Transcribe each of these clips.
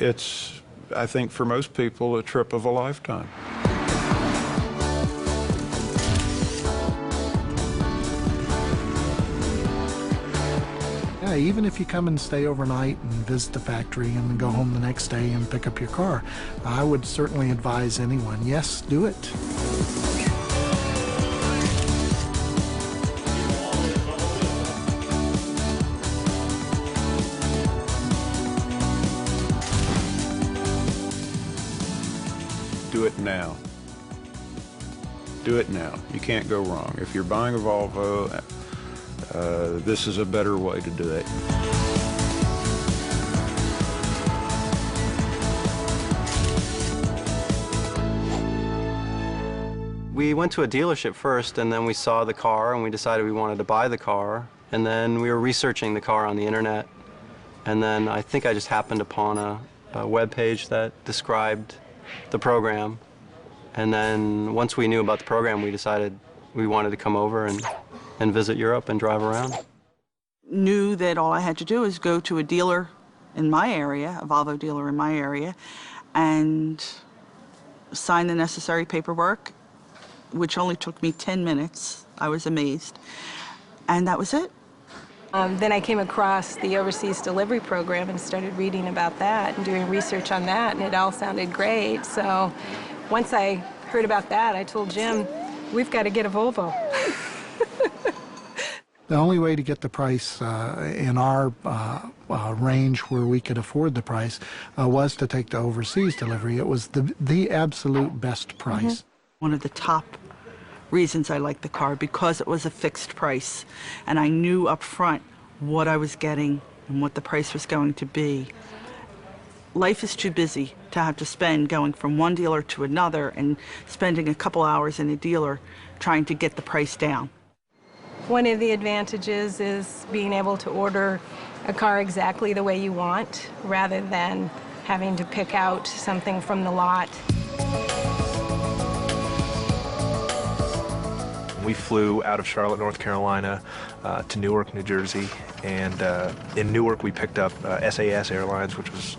It's, I think, for most people, a trip of a lifetime. Yeah, even if you come and stay overnight and visit the factory and then go home the next day and pick up your car, I would certainly advise anyone, yes, do it. Do it now. Do it now. You can't go wrong. If you're buying a Volvo, this is a better way to do it. We went to a dealership first, and then we saw the car, and we decided we wanted to buy the car. And then we were researching the car on the internet. And then I think I just happened upon a web page that described the program. And then once we knew about the program, we decided we wanted to come over and visit Europe and drive around. Knew that all I had to do is go to a dealer in my area, a Volvo dealer in my area, and sign the necessary paperwork, which only took me 10 minutes. I was amazed. And that was it. Then I came across the overseas delivery program and started reading about that and doing research on that, and it all sounded great. So once I heard about that, I told Jim, we've got to get a Volvo. The only way to get the price in our range where we could afford the price was to take the overseas delivery. It was the absolute best price. One of the top reasons I liked the car, because it was a fixed price, and I knew up front what I was getting and what the price was going to be. Life is too busy to have to spend going from one dealer to another and spending a couple hours in a dealer trying to get the price down. One of the advantages is being able to order a car exactly the way you want, rather than having to pick out something from the lot. We flew out of Charlotte, North Carolina to Newark, New Jersey, and in Newark we picked up SAS Airlines, which was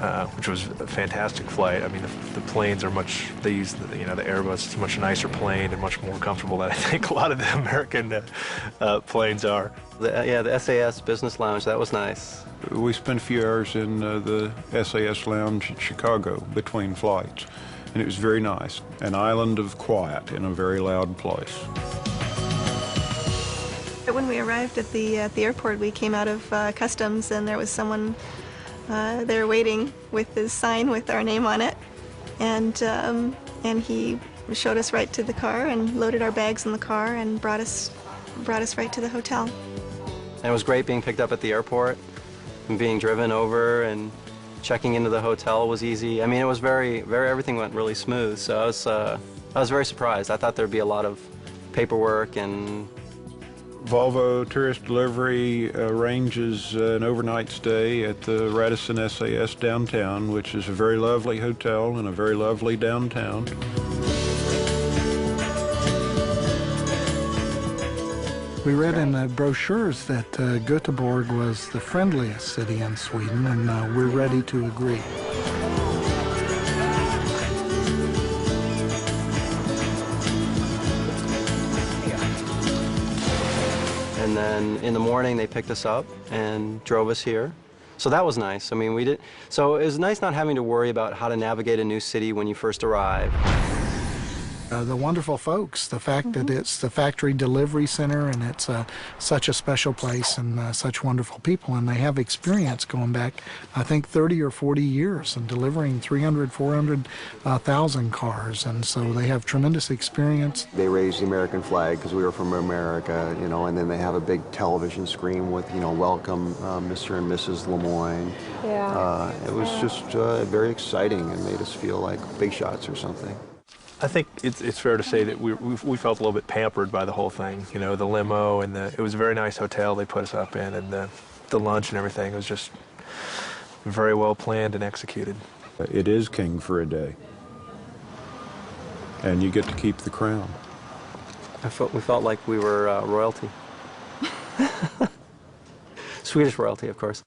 a fantastic flight. I mean, the planes are much, they use the Airbus, it's a much nicer plane and much more comfortable than I think a lot of the American planes are. The SAS Business Lounge, that was nice. We spent a few hours in the SAS Lounge in Chicago between flights, and it was very nice. An island of quiet in a very loud place. When we arrived at the airport, we came out of customs, and there was someone there waiting with his sign with our name on it, and he showed us right to the car and loaded our bags in the car and brought us right to the hotel. And it was great being picked up at the airport and being driven over, and checking into the hotel was easy. I mean, it was everything went really smooth. So I was very surprised. I thought there'd be a lot of paperwork and. Volvo Tourist Delivery arranges an overnight stay at the Radisson SAS downtown, which is a very lovely hotel in a very lovely downtown. We read in the brochures that Göteborg was the friendliest city in Sweden, and we're ready to agree. And then in the morning they picked us up and drove us here. So that was nice. I mean, so it was nice not having to worry about how to navigate a new city when you first arrive. The wonderful folks, the fact that it's the factory delivery center, and it's such a special place, and such wonderful people, and they have experience going back, I think, 30 or 40 years and delivering 300, 400,000 cars, and so they have tremendous experience. They raised the American flag because we were from America, and then they have a big television screen with, welcome Mr. and Mrs. Lemoyne. Yeah. It was just very exciting and made us feel like big shots or something. I think it's fair to say that we felt a little bit pampered by the whole thing. The limo, and it was a very nice hotel they put us up in, and the lunch and everything was just very well planned and executed. It is king for a day, and you get to keep the crown. We felt like we were royalty. Swedish royalty, of course.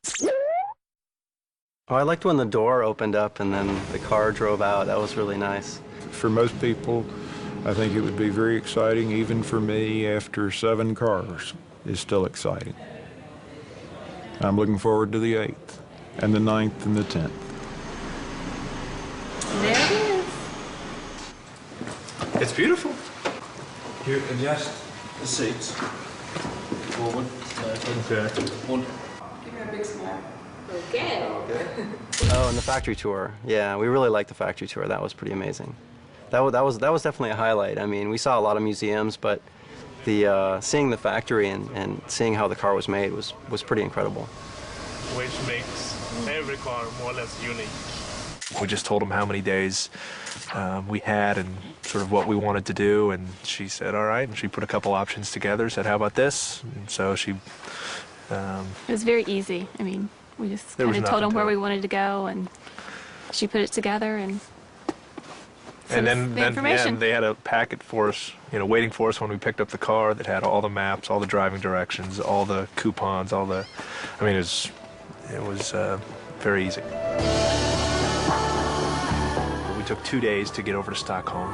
Oh, I liked when the door opened up and then the car drove out. That was really nice. For most people, I think it would be very exciting. Even for me, after 7 cars, is still exciting. I'm looking forward to the 8th, and the 9th, and the 10th. There it is. It's beautiful. You adjust the seats. Forward. Okay. One. Give her a big smile. Okay. Oh, and the factory tour. Yeah, we really liked the factory tour. That was pretty amazing. That was definitely a highlight. I mean, we saw a lot of museums, but the seeing the factory and seeing how the car was made was pretty incredible. Which makes every car more or less unique. We just told them how many days we had and sort of what we wanted to do, and she said, all right, and she put a couple options together, said, how about this? And so she... It was very easy. I mean, we just There was kind of told them nothing where to we it. wanted to go, and she put it together and And sent us then the information. they had a packet for us, waiting for us when we picked up the car that had all the maps, all the driving directions, all the coupons, all the... I mean, it was very easy. We took 2 days to get over to Stockholm.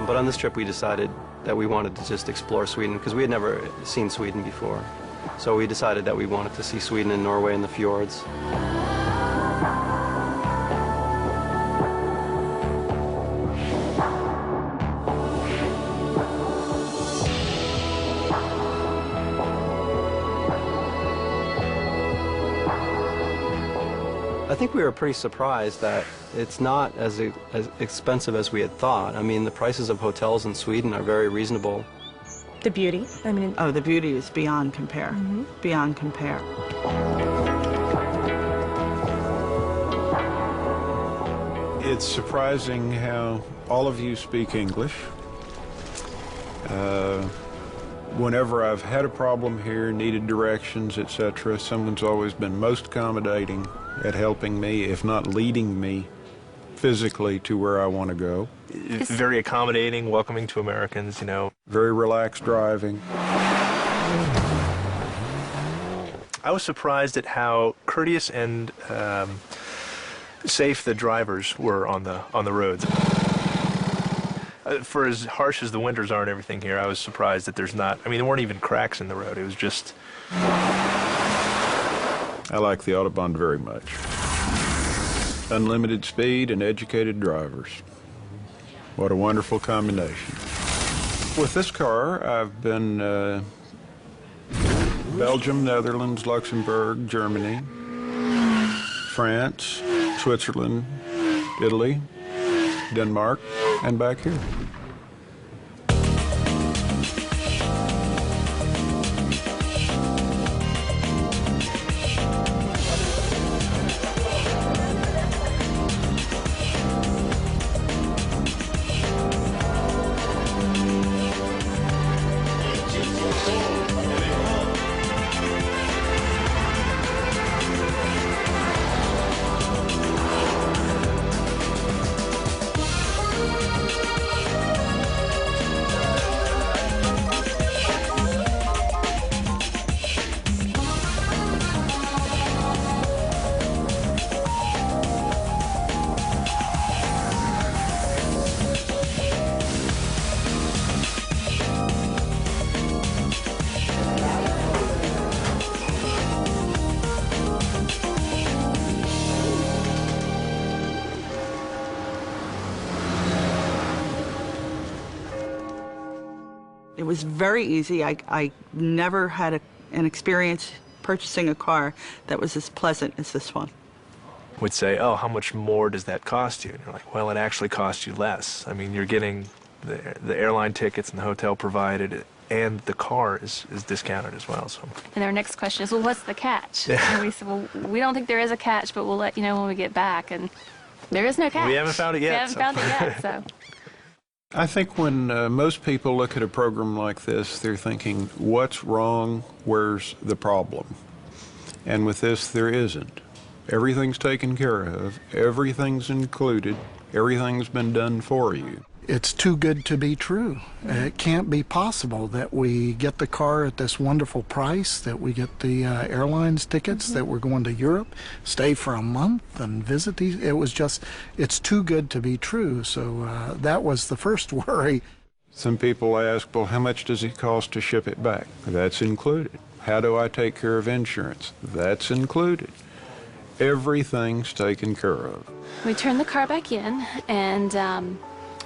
But on this trip, we decided that we wanted to just explore Sweden because we had never seen Sweden before. So we decided that we wanted to see Sweden and Norway and the fjords. I think we were pretty surprised that it's not as expensive as we had thought. I mean, the prices of hotels in Sweden are very reasonable. The beauty. I mean, Oh, the beauty is beyond compare. Beyond compare. It's surprising how all of you speak English. Whenever I've had a problem here, needed directions, etc., someone's always been most accommodating at helping me, if not leading me physically to where I want to go. Very accommodating, welcoming to Americans, Very relaxed driving. I was surprised at how courteous and safe the drivers were on the roads. For as harsh as the winters are and everything here, I was surprised that there's not... I mean, there weren't even cracks in the road. It was just... I like the Autobahn very much. Unlimited speed and educated drivers. What a wonderful combination. With this car, I've been Belgium, Netherlands, Luxembourg, Germany, France, Switzerland, Italy, Denmark, and back here. It was very easy. I never had an experience purchasing a car that was as pleasant as this one. Would say, oh, how much more does that cost you? And you're like, well, it actually costs you less. I mean, you're getting the airline tickets and the hotel provided, and the car is discounted as well. So. And our next question is, well, what's the catch? And we said, well, we don't think there is a catch, but we'll let you know when we get back. And there is no catch. We haven't found it yet. We haven't found it yet, so. I think when most people look at a program like this, they're thinking, what's wrong? Where's the problem? And with this, there isn't. Everything's taken care of. Everything's included. Everything's been done for you. It's too good to be true. It can't be possible that we get the car at this wonderful price, that we get the airlines tickets, that we're going to Europe, stay for a month and visit these. It was just, it's too good to be true. So that was the first worry. Some people ask, well, how much does it cost to ship it back? That's included. How do I take care of insurance? That's included. Everything's taken care of. We turn the car back in, and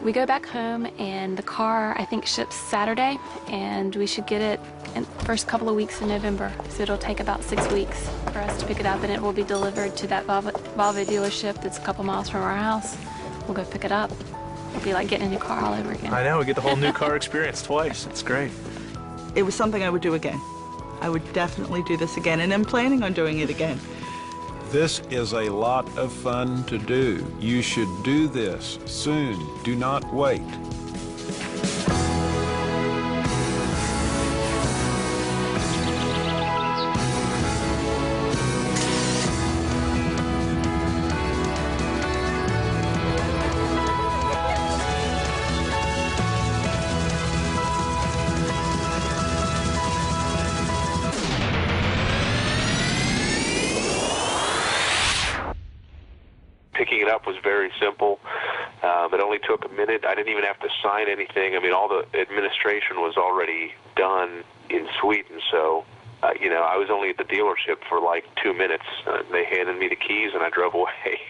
we go back home, and the car, I think, ships Saturday, and we should get it in the first couple of weeks in November. So it'll take about 6 weeks for us to pick it up, and it will be delivered to that Volvo dealership that's a couple miles from our house. We'll go pick it up. It'll be like getting a new car all over again. I know, we get the whole new car experience twice. It's great. It was something I would do again. I would definitely do this again, and I'm planning on doing it again. This is a lot of fun to do. You should do this soon. Do not wait. Picking it up was very simple. It only took a minute. I didn't even have to sign anything. I mean, all the administration was already done in Sweden, so, I was only at the dealership for like 2 minutes. They handed me the keys and I drove away.